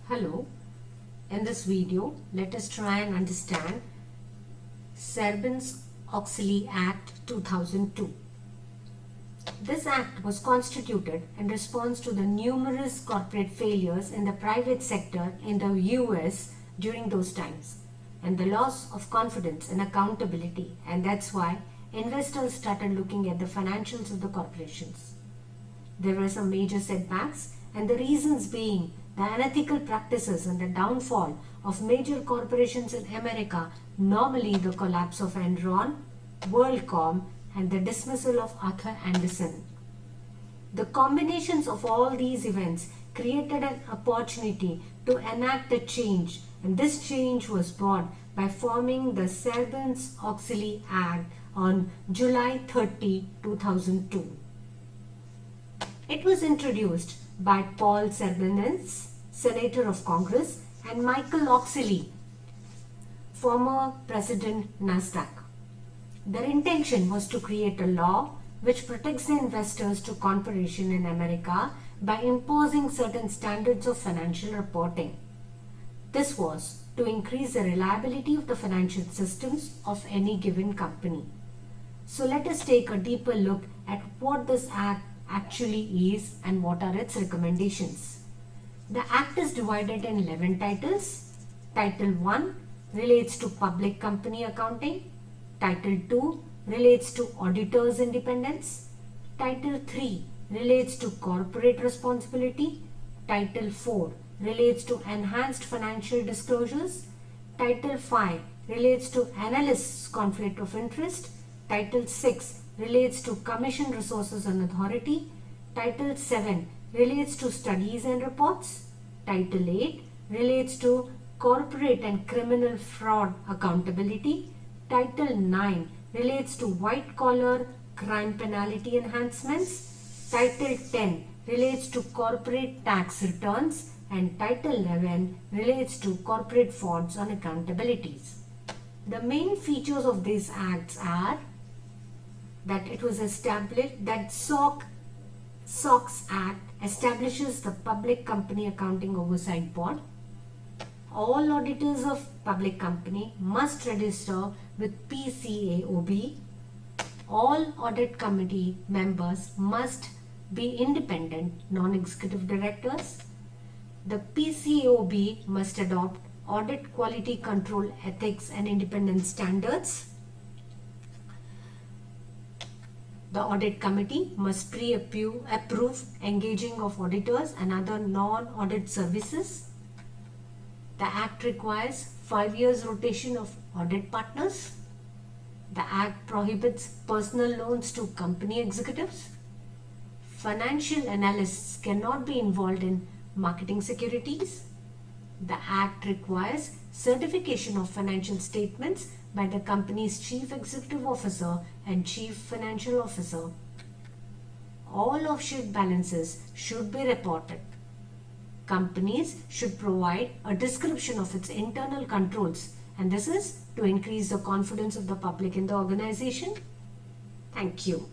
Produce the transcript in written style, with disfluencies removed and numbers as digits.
Hello, in this video let us try and understand Sarbanes-Oxley Act 2002. This act was constituted in response to the numerous corporate failures in the private sector in the US during those times and the loss of confidence and accountability, and that's why investors started looking at the financials of the corporations. There were some major setbacks, and the reasons being the unethical practices and the downfall of major corporations in America, normally the collapse of Enron, WorldCom, and the dismissal of Arthur Andersen. The combinations of all these events created an opportunity to enact a change, and this change was brought by forming the Sarbanes-Oxley Act on July 30, 2002. It was introduced by Paul Sarbanes, Senator of Congress, and Michael Oxley, former President Nasdaq. Their intention was to create a law which protects the investors to corporations in America by imposing certain standards of financial reporting. This was to increase the reliability of the financial systems of any given company. So let us take a deeper look at what this act actually is and what are its recommendations. The act is divided in 11 titles. Title 1 relates to public company accounting. Title 2 relates to auditor's independence. Title 3 relates to corporate responsibility. Title 4 relates to enhanced financial disclosures. Title 5 relates to analysts' conflict of interest. Title 6 relates to commission resources and authority. Title 7 relates to studies and reports. Title 8 relates to corporate and criminal fraud accountability. Title 9 relates to white collar crime penalty enhancements. Title 10 relates to corporate tax returns, and Title 11 relates to corporate frauds and accountabilities. The main features of these acts are that it was established that SOX Act establishes the Public Company Accounting Oversight Board. All auditors of public company must register with PCAOB. All audit committee members must be independent, non-executive directors. The PCAOB must adopt audit quality control ethics and independence standards. The audit committee must pre-approve engaging of auditors and other non-audit services. The Act requires 5 years rotation of audit partners. The Act prohibits personal loans to company executives. Financial analysts cannot be involved in marketing securities. The Act requires certification of financial statements by the company's Chief Executive Officer and Chief Financial Officer. All offshoot balances should be reported. Companies should provide a description of its internal controls, and this is to increase the confidence of the public in the organization. Thank you.